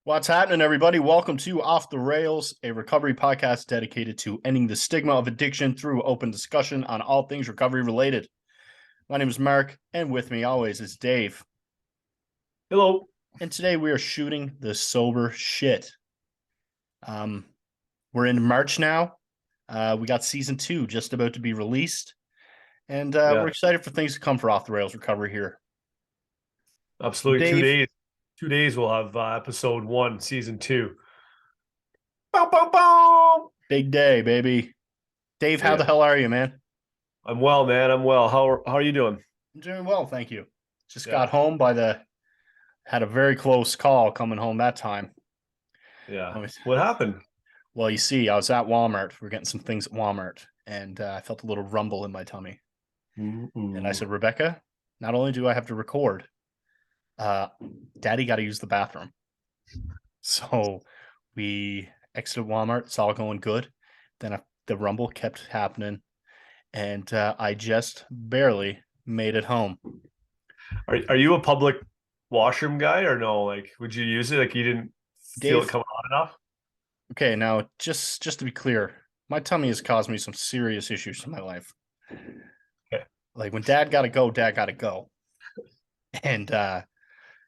What's happening, everybody? Welcome to Off the Rails, a recovery podcast dedicated to ending the stigma of addiction through open discussion on all things recovery related. My name is Mark, and with me always is Dave. Hello. And today we are shooting the sober shit. We're in March now. We got season 2 just about to be released, and we're excited for things to come for Off the Rails recovery here. Absolutely. Dave, 2 days. 2 days we'll have episode 1, season 2. Bow, bow, bow. Big day, baby. Dave, how the hell are you, man? I'm well, man. I'm well. How are you doing? I'm doing well, thank you. Just got home had a very close call coming home that time. Yeah. What happened? Well, you see, I was at Walmart. We're getting some things at Walmart, and I felt a little rumble in my tummy. And I said, Rebekah, not only do I have to record, Daddy got to use the bathroom. So we exited Walmart. It's all going good. Then the rumble kept happening, and I just barely made it home. Are you a public washroom guy or no? Like, would you use it? Like, you didn't feel it coming on enough? Okay, now just to be clear, my tummy has caused me some serious issues in my life. Okay. Like when Dad got to go, Dad got to go. And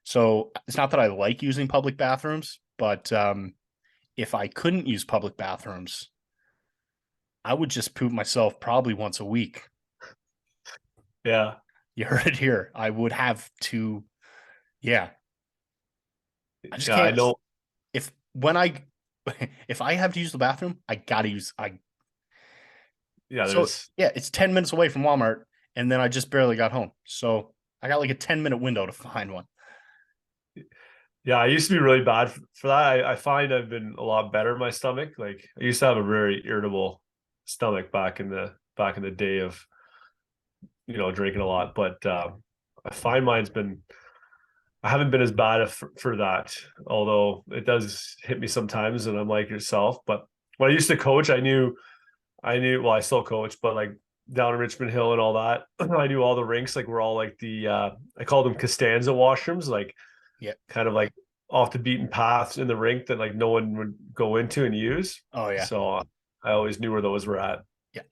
so it's not that I like using public bathrooms, but if I couldn't use public bathrooms, I would just poop myself probably once a week. Yeah. You heard it here. I would have to, yeah. I just can't. I know if I have to use the bathroom, I gotta use it's 10 minutes away from Walmart, and then I just barely got home. So I got like a 10-minute window to find one. Yeah, I used to be really bad for that. I find I've been a lot better in my stomach. Like I used to have a very irritable stomach back in the day of drinking a lot, but I find I haven't been as bad for that, although it does hit me sometimes, and I'm like yourself. But when I used to coach, well, I still coach, but like down in Richmond Hill and all that, I knew all the rinks, like we're all like I called them Costanza washrooms, like kind of like off the beaten paths in the rink that like no one would go into and use. Oh yeah. So I always knew where those were at. Yeah.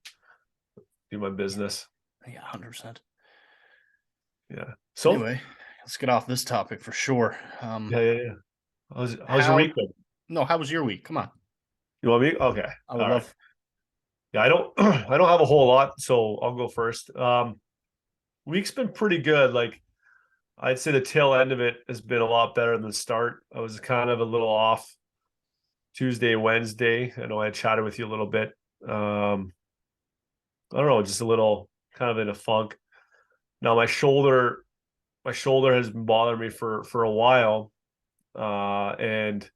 Do my business. Yeah, 100%. Yeah. So anyway, let's get off this topic for sure. Yeah. How's your week been? No, how was your week? Come on. You want me? Okay. I would love. Yeah, I don't have a whole lot, so I'll go first. Week's been pretty good. Like I'd say the tail end of it has been a lot better than the start. I was kind of a little off Tuesday, Wednesday. I know I chatted with you a little bit. I don't know, just a little kind of in a funk. Now my shoulder has been bothering me for a while. And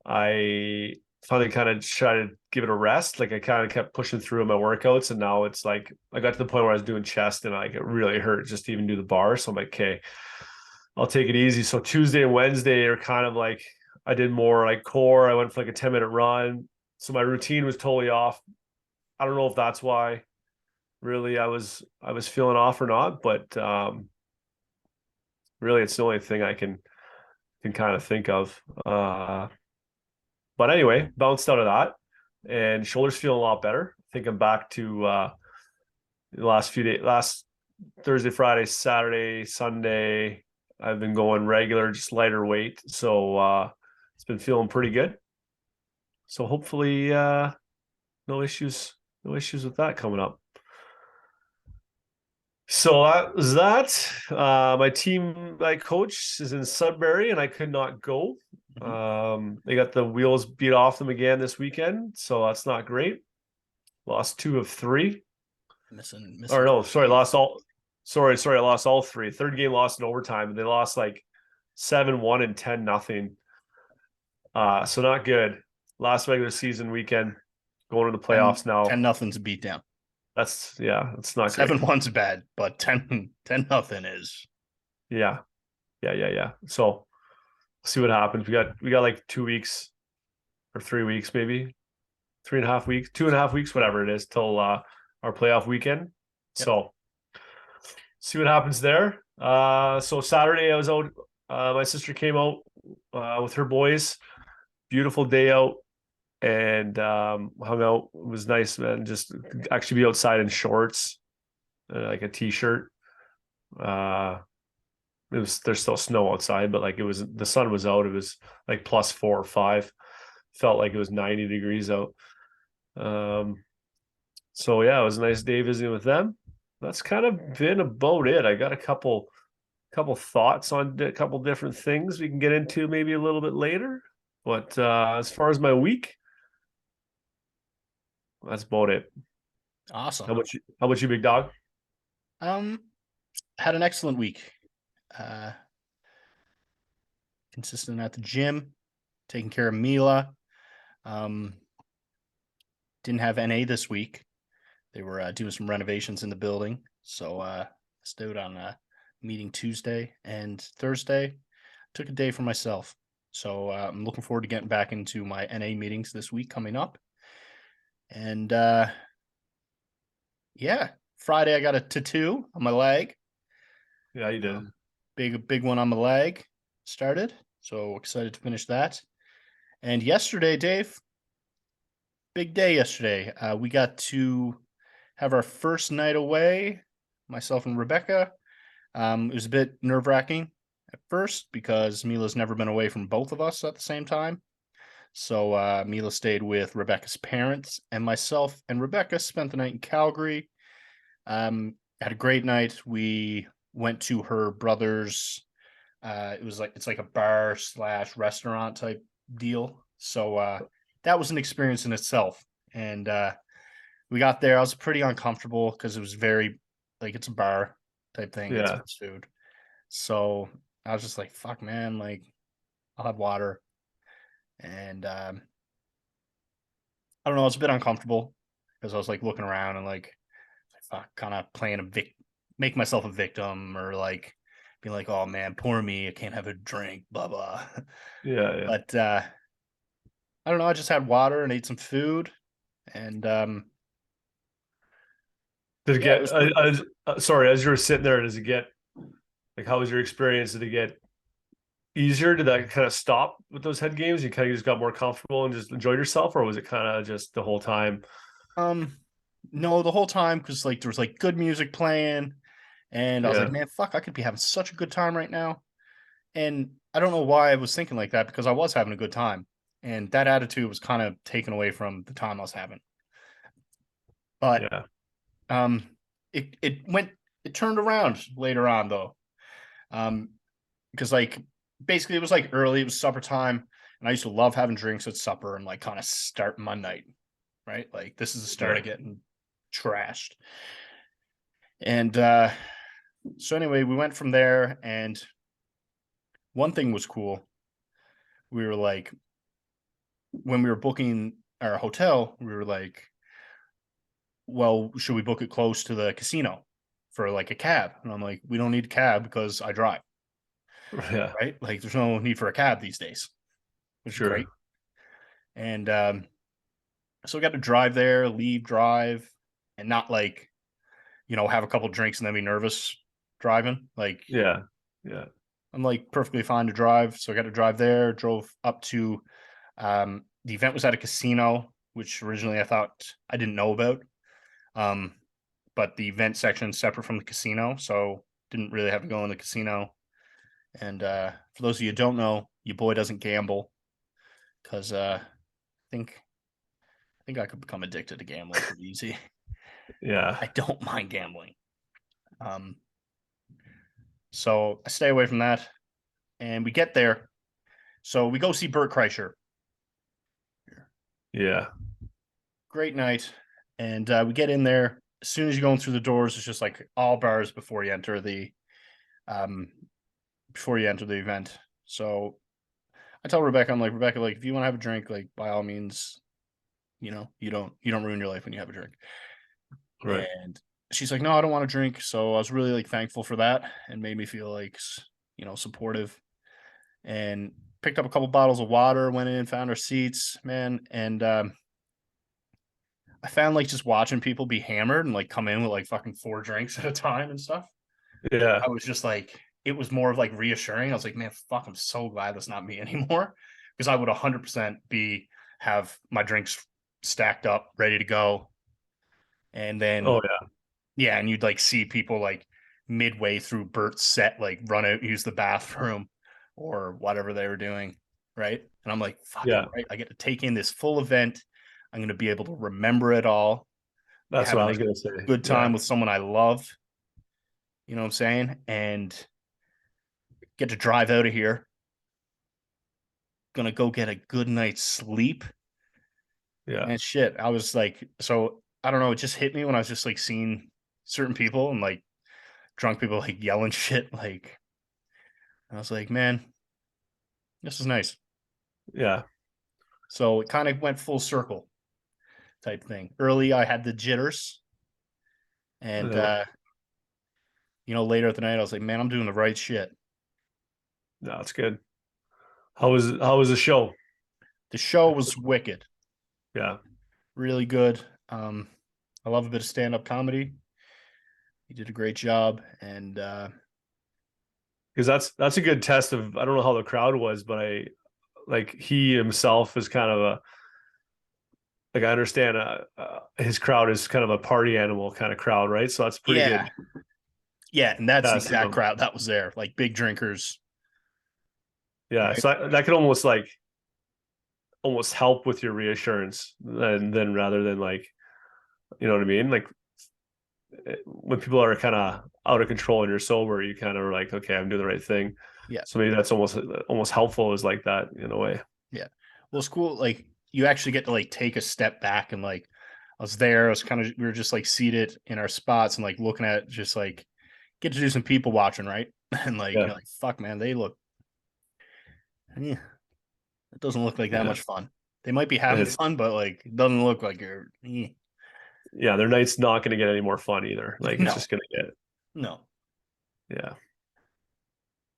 I finally kind of tried to give it a rest. Like I kind of kept pushing through my workouts, and now it's like I got to the point where I was doing chest and like it really hurt just to even do the bar. So I'm like, okay, I'll take it easy. So Tuesday and Wednesday are kind of like I did more like core. I went for like a 10-minute run. So my routine was totally off. I don't know if that's why really I was feeling off or not, but really it's the only thing I can kind of think of. But anyway, bounced out of that, and shoulders feeling a lot better. I think I'm back to the last Thursday, Friday, Saturday, Sunday. I've been going regular, just lighter weight. So it's been feeling pretty good. So hopefully no issues with that coming up. So that was that. My team, my coach is in Sudbury, and I could not go. They got the wheels beat off them again this weekend, so that's not great. Lost 2 of 3. Missing. Or no, sorry, lost all. Sorry, I lost all 3. Third game lost in overtime, and they lost like 7-1 and 10-0. So not good. Last regular season weekend, going to the playoffs now. 10-0's a beatdown. That's not 7-1's bad, but 10-0 is. Yeah. So see what happens. We got like 2 weeks or 3 weeks, maybe 3.5 weeks, 2.5 weeks, whatever it is, till our playoff weekend. Yep. So see what happens there. So Saturday I was out. My sister came out with her boys. Beautiful day out, and hung out. It was nice, man. Just actually be outside in shorts, like a t-shirt. Uh, there's still snow outside, but like the sun was out. It was like plus 4 or 5. Felt like it was 90 degrees out. Um, so yeah, it was a nice day visiting with them. That's kind of been about it. I got a couple thoughts on a couple different things we can get into maybe a little bit later. But as far as my week, that's about it. Awesome. How about you, big dog? Um, had an excellent week. Uh, consistent at the gym, taking care of Mela. Um, didn't have NA this week. They were doing some renovations in the building, so stayed on meeting Tuesday and Thursday. Took a day for myself, so I'm looking forward to getting back into my NA meetings this week coming up. And yeah, Friday I got a tattoo on my leg. Yeah, you did. Big one on my leg started. So excited to finish that. And yesterday, Dave, big day yesterday. We got to have our first night away, myself and Rebekkah. It was a bit nerve wracking at first because Mila's never been away from both of us at the same time. So Mila stayed with Rebekkah's parents, and myself and Rebekkah spent the night in Calgary. Had a great night. We went to her brother's. It's like a bar slash restaurant type deal. So that was an experience in itself. And we got there. I was pretty uncomfortable because it was very like it's a bar type thing. It's Yeah. fast food. So I was just like, fuck, man. Like I'll have water. And I don't know. I was a bit uncomfortable because I was like looking around and like fuck, kind of playing make myself a victim or like being like, oh man, poor me. I can't have a drink. Blah blah. Yeah, yeah. But I don't know. I just had water and ate some food, and Did it yeah, it get was pretty good. sorry, as you were sitting there, does it get like how was your experience? Did it get easier? Did that kind of stop with those head games? You kind of just got more comfortable and just enjoyed yourself, or was it kind of just the whole time? Um, no, the whole time because like there was like good music playing, and I was like, Yeah, man, fuck, I could be having such a good time right now. And I don't know why I was thinking like that because I was having a good time, and that attitude was kind of taken away from the time I was having. But yeah, um, it turned around later on though. Um, because like basically it was like early, it was supper time, and I used to love having drinks at supper and like kind of start my night, right? Like this is the start of right. getting trashed. And so anyway, we went from there, and one thing was cool. We were like, when we were booking our hotel, we were like, well, should we book it close to the casino for like a cab? And I'm like, we don't need a cab because I drive, Yeah, right? Like there's no need for a cab these days, which is sure. great. And so we got to drive there, leave, drive, and not like, have a couple drinks and then be nervous driving. Like Yeah, yeah, I'm like perfectly fine to drive. So I got to drive there, drove up to the event was at a casino, which originally I thought I didn't know about. Um, but the event section is separate from the casino, so didn't really have to go in the casino. And for those of you who don't know, your boy doesn't gamble because I think I could become addicted to gambling pretty easy. yeah, I don't mind gambling. Um, so I stay away from that. And we get there. So we go see Bert Kreischer. yeah, Great night. And we get in there. As soon as you're going through the doors, it's just like all bars um before you enter the event. So I tell Rebekkah, I'm like, Rebekkah, like if you want to have a drink, like by all means, you don't ruin your life when you have a drink. right. And she's like, no, I don't want to drink. So I was really like thankful for that and made me feel like supportive. And picked up a couple bottles of water, went in, found our seats, man. And I found like just watching people be hammered and like come in with like fucking 4 drinks at a time and stuff. Yeah, I was just like, it was more of like reassuring. I was like, man, fuck, I'm so glad that's not me anymore. Because I would 100% have my drinks stacked up, ready to go. And then, Oh yeah. yeah, and you'd like see people like midway through Bert's set, like run out, use the bathroom or whatever they were doing. Right. And I'm like, fucking Yeah. right. I get to take in this full event. I'm going to be able to remember it all, That's what having I a was gonna say. good Yeah. time with someone I love. You know what I'm saying? And get to drive out of here. Gonna go get a good night's sleep. Yeah. And shit, I was like, so I don't know, it just hit me when I was just like seeing certain people and like drunk people like yelling shit. Like, I was like, man, this is nice. Yeah. So it kind of went full circle type thing. Early, I had the jitters, And and then, later at the night, I was like, man, I'm doing the right shit. no, it's good. How was the show? The show was wicked, Yeah. really good. I love a bit of stand up comedy. He did a great job, and Because that's a good test of, I don't know how the crowd was, but like he himself is kind of a, like I understand his crowd is kind of a party animal kind of crowd, right? So that's pretty yeah, good yeah, and that's the test of exact him. crowd that was there, like big drinkers, Yeah. right? So that could almost like almost help with your reassurance than rather than like, you know what I mean? Like when people are kind of out of control and you're sober, you kind of are like, okay, I'm doing the right thing. Yeah, So maybe that's almost helpful is like that in a way. yeah. Well, it's cool. Like you actually get to like take a step back and like I was there. I was kind of we were just like seated in our spots and like looking at just like get to do some people watching, right? And like Yeah. you're like, fuck, man, they look. Yeah, it doesn't look like that Yeah. much fun. They might be And having it's, fun, but like it doesn't look like you're. yeah, their night's not going to get any more fun either. Like it's No, just going to get, no. yeah.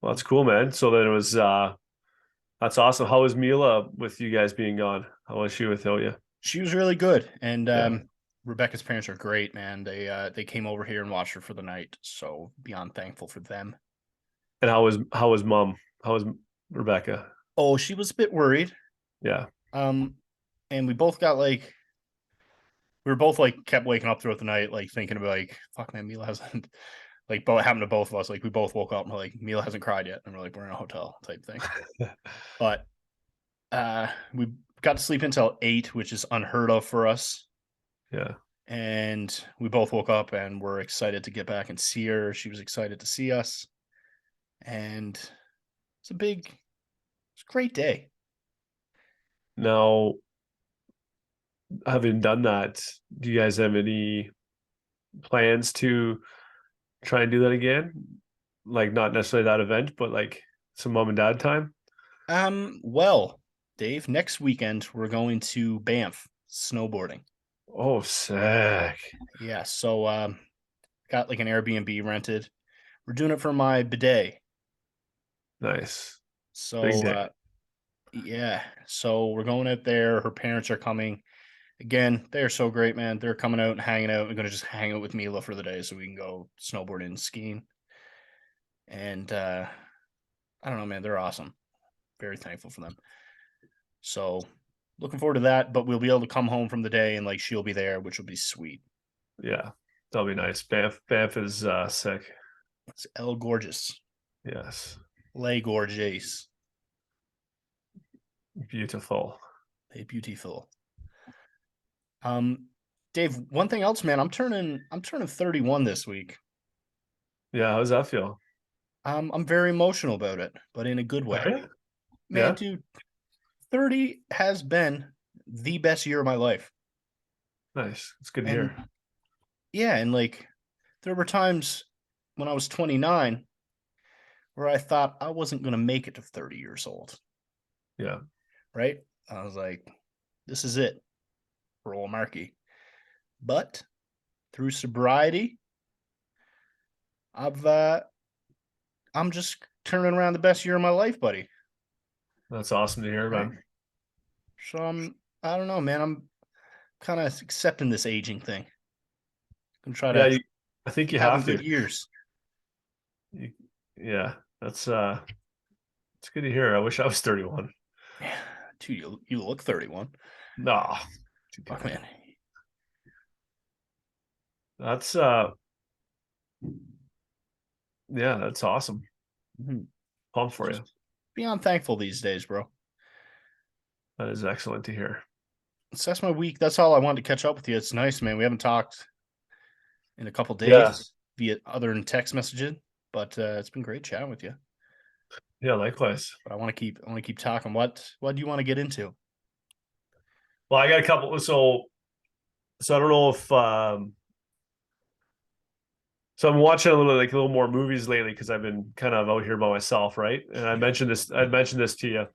Well, that's cool, man. So then it was, that's awesome. How was Mila with you guys being gone? How was she without you? She was really good, and Yeah. Rebecca's parents are great, man. They came over here and watched her for the night, so beyond thankful for them. And how was mom? How was Rebekah? Oh, she was a bit worried. Yeah. Um, and we both got like we were both like kept waking up throughout the night, like thinking about like, fuck man, Mila hasn't like both happened to both of us. Like we both woke up and we're like, Mila hasn't cried yet, and we're like, we're in a hotel type thing. But we got to sleep until 8, which is unheard of for us. Yeah. And we both woke up and were excited to get back and see her. She was excited to see us. And it's a great day. Now, having done that, do you guys have any plans to try and do that again? Like not necessarily that event, but like some mom and dad time? Well, Dave, next weekend we're going to Banff snowboarding. Oh, sick. Yeah, so got like an Airbnb rented. We're doing it for my bidet. Nice. Big So day. yeah, so we're going out there. Her parents are coming. Again, they are so great, man. They're coming out and hanging out. We're gonna just hang out with Mila for the day so we can go snowboarding and skiing. And I don't know, man, they're awesome. Very thankful for them. So looking forward to that, but we'll be able to come home from the day and like she'll be there, which will be sweet. Yeah. That'll be nice. Banff is sick. It's El Gorgeous. Yes. Lay Gorgeous. Beautiful. Hey, beautiful. Um, Dave, one thing else, man, I'm turning 31 this week. Yeah, how does that feel? I'm very emotional about it, but in a good way. Okay. Man, Yeah. dude, 30 has been the best year of my life. Nice. It's good to And hear. yeah, and like there were times when I was 29 where I thought I wasn't going to make it to 30 years old, Yeah. right? I was like, this is it for old Marky. But through sobriety, I've I'm just turning around the best year of my life, buddy. That's awesome to hear, Right? man. So I don't know, man. I'm kind of accepting this aging thing. I'm trying Yeah, to I think keep you having have good to. years. Yeah, it's good to hear. I wish I was 31. Yeah, dude, you look 31. Nah, too Fuck, good. man. That's yeah, that's awesome. Mhm. Pumped for Just you. beyond thankful these days, bro. That is excellent to hear. So that's my week. That's all I wanted to catch up with you. It's nice, man. We haven't talked in a couple Yeah, days via other than text messaging, but it's been great chatting with you. yeah, likewise. But I want to keep talking. What do you want to get into? Well, I got a couple. So I don't know if so I'm watching a little more movies lately because I've been kind of out here by myself, right? And I Yeah. mentioned this. I mentioned this to you,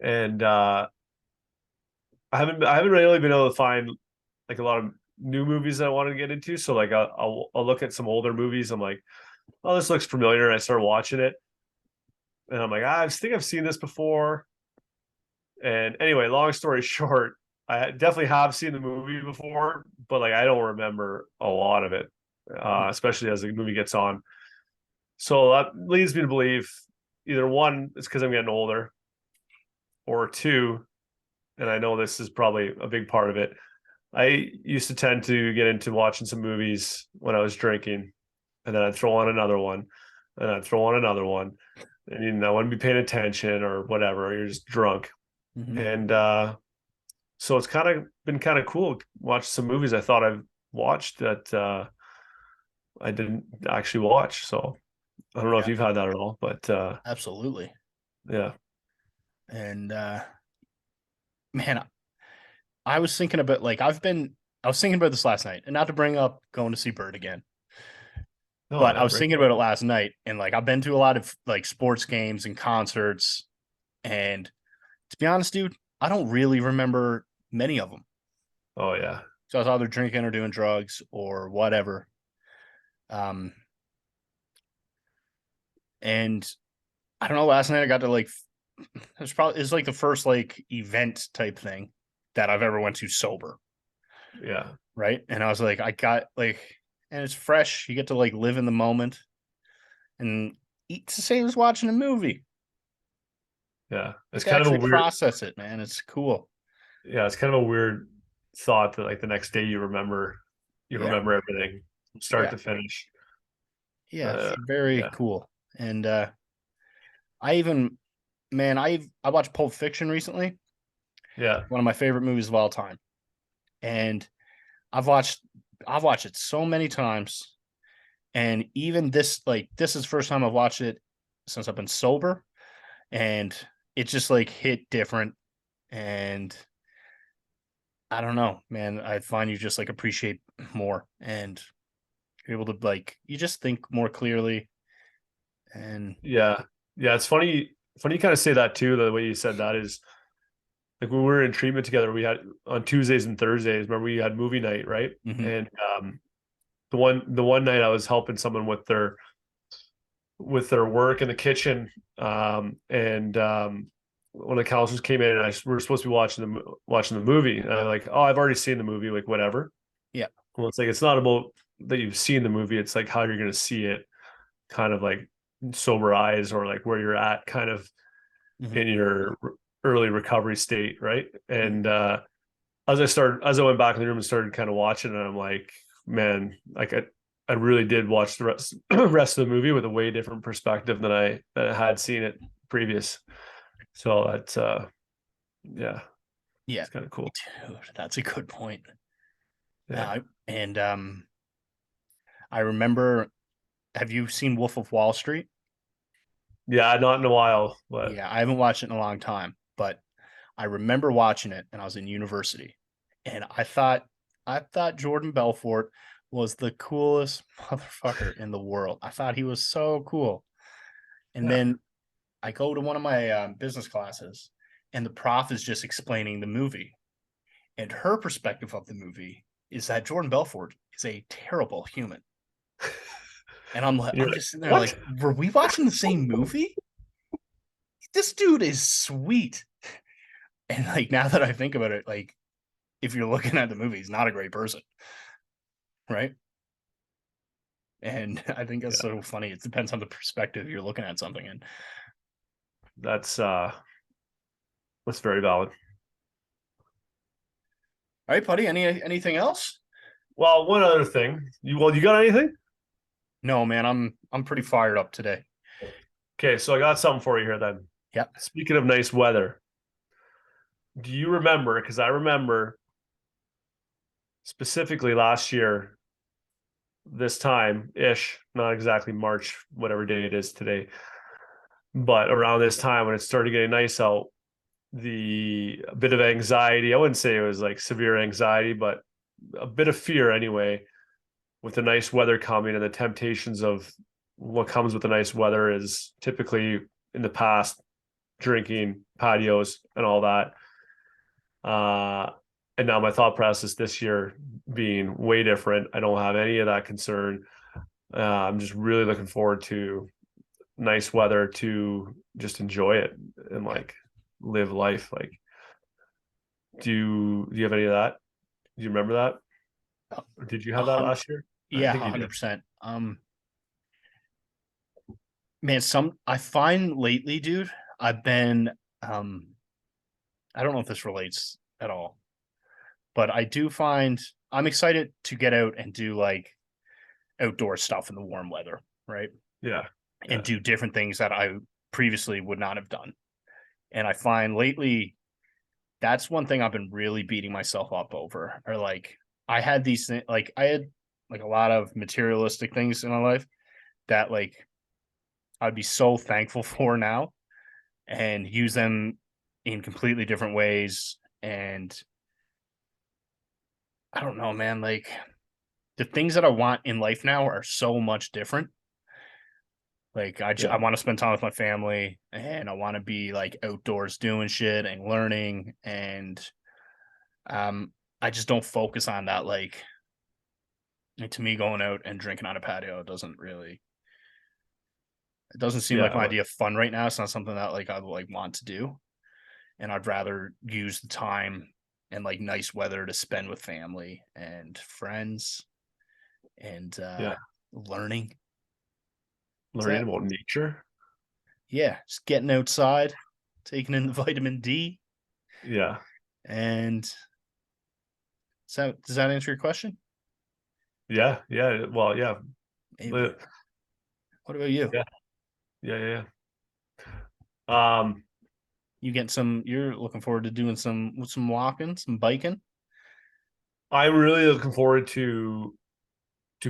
and I haven't really been able to find like a lot of new movies that I want to get into. So like I'll look at some older movies. I'm like, oh, this looks familiar. And I start watching it, and I'm like, I think I've seen this before. And anyway, long story short, I definitely have seen the movie before, but like I don't remember a lot of it, Mhm. especially as the movie gets on. So that leads me to believe either one, it's because I'm getting older, or two, and I know this is probably a big part of it. I used to tend to get into watching some movies when I was drinking, and then I'd throw on another one, and I'd throw on another one, and I wouldn't be paying attention or whatever. You're just drunk, Mhm. and so it's kind of been kind of cool watch some movies I thought I've watched that I didn't actually watch. So I don't know if Yeah, you've had that at all, but absolutely. yeah, And man, I was thinking about like I was thinking about this last night, and not to bring up going to see Bird again, no, but I yeah, was break thinking it up. about it last night, and like I've been to a lot of like sports games and concerts, and to be honest, dude, I don't really remember many of them. Oh yeah, So I was either drinking or doing drugs or whatever. Um, and I don't know. Last night I got to like it's like the first like event type thing that I've ever went to sober, yeah, right? And I was like, I got like, and it's fresh. You get to like live in the moment, and it's the same as watching a movie. yeah. You It's can kind of a actually weird, process it, man. It's cool. yeah, it's kind of a weird thought that like the next day you Yeah, remember everything from start yeah, to finish. yeah. It's very Yeah, cool. And I even, man, I watched Pulp Fiction recently. yeah, One of my favorite movies of all time, and I've watched I've watched it so many times. And even this is the first time I've watched it since I've been sober, and it just like hit different. And I don't know, man. I find you just like appreciate more, and you're able to like you just think more clearly. And yeah, yeah. It's funny you kind of say that too. The way you said that is like when we were in treatment together, we had on Tuesdays and Thursdays. Remember, we had movie night, right? mhm, And the one night I was helping someone with their work in the kitchen, and one of the counselors came in and we were supposed to be watching the movie, and I'm like, oh, I've already seen the movie, like whatever. yeah, Well, it's like it's not about that you've seen the movie; it's like how you're going to see it, kind of like sober eyes or like where you're at, kind of mhm, in your early recovery state, right? mhm, And as I went back in the room and started kind of watching it, I'm like, man, like I really did watch the rest of the movie with a way different perspective than I had seen it previous. So that's yeah, yeah, it's kind of cool. dude, that's a good point. Yeah. And I remember. Have you seen Wolf of Wall Street? Yeah, not in a while, but Yeah, I haven't watched it in a long time, but I remember watching it and I was in university. And I thought Jordan Belfort was the coolest motherfucker in the world. I thought he was so cool. And yeah. then I go to one of my business classes and the prof is just explaining the movie. And her perspective of the movie is that Jordan Belfort is a terrible human. And I'm like, You're I'm like, just sitting there like, what? were we watching the same movie? This dude is sweet. And like now that I think about it, like if you're looking at the movie, he's not a great person, right? And I think that's so funny. It depends on the perspective you're looking at something in. That's very valid. All right, buddy. Anything else? Well, one other thing. You got anything? No, man. I'm pretty fired up today. Okay, so I got something for you here then. Yeah. Speaking of nice weather, do you remember? Because I remember specifically last year, this time ish, not exactly March, whatever day it is today, but around this time when it started getting nice out, the a bit of anxiety. I wouldn't say it was like severe anxiety, but a bit of fear anyway, with the nice weather coming and the temptations of what comes with the nice weather is typically in the past drinking, patios, and all that. And now my thought process this year being way different. I don't have any of that concern. I'm just really looking forward to nice weather to just enjoy it and like live life. Like, do you have any of that? Do you remember that? Or did you A have that hundred, last year? I yeah, think you did. 100%. Man, I find lately, dude, I've been I don't know if this relates at all, but I do find I'm excited to get out and do like outdoor stuff in the warm weather, right? Yeah. And Yeah. do different things that I previously would not have done. And I find lately that's one thing I've been really beating myself up over. Or like I had these things, like I had like a lot of materialistic things in my life that like I'd be so thankful for now and use them in completely different ways. And I don't know, man, like the things that I want in life now are so much different. Like I Yeah. want to spend time with my family and I want to be like outdoors doing shit and learning and um I just don't focus on that like to me going out and drinking on a patio it doesn't seem like Yeah. my idea of fun right now. It's not something that like I would like want to do. And I'd rather use the time and like nice weather to spend with family and friends and Yeah. learning. Is Learning that about nature. yeah, just getting outside, taking in the vitamin D, Yeah. and so does that answer your question? Yeah. Yeah. Well, yeah. Maybe. What about you? Yeah. Yeah. Yeah. You getting some? You're looking forward to doing some walking, some biking. I'm really looking forward to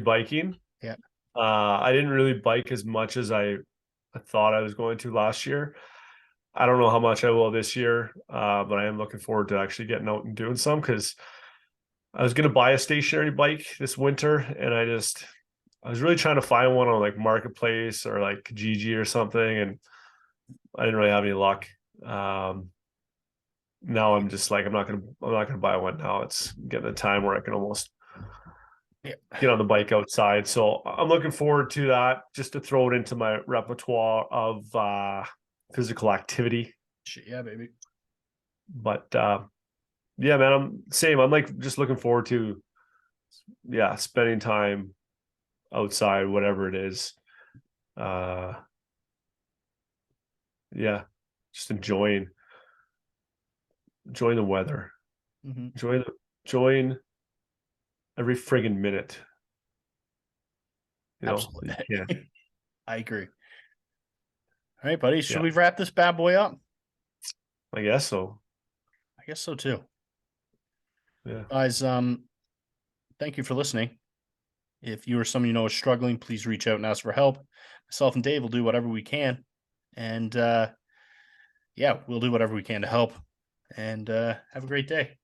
biking. Yeah, I didn't really bike as much as I thought I was going to last year. I don't know how much I will this year, but I am looking forward to actually getting out and doing some because I was going to buy a stationary bike this winter, and I was really trying to find one on like Marketplace or like Kijiji or something, and I didn't really have any luck. Um, Now I'm just like I'm not gonna buy one now. It's getting a time where I can almost yeah, get on the bike outside. So I'm looking forward to that, just to throw it into my repertoire of physical activity. shit, yeah, baby. But yeah, man, I'm like just looking forward to spending time outside, whatever it is. Uh yeah, just enjoying the weather. Mm-hmm. Enjoying every friggin' minute. You Absolutely, can't. I agree. All right, buddy. Should Yeah, we wrap this bad boy up? I guess so. I guess so too. Yeah. Guys, thank you for listening. If you or someone you know is struggling, please reach out and ask for help. Myself and Dave will do whatever we can. And yeah, we'll do whatever we can to help. And have a great day.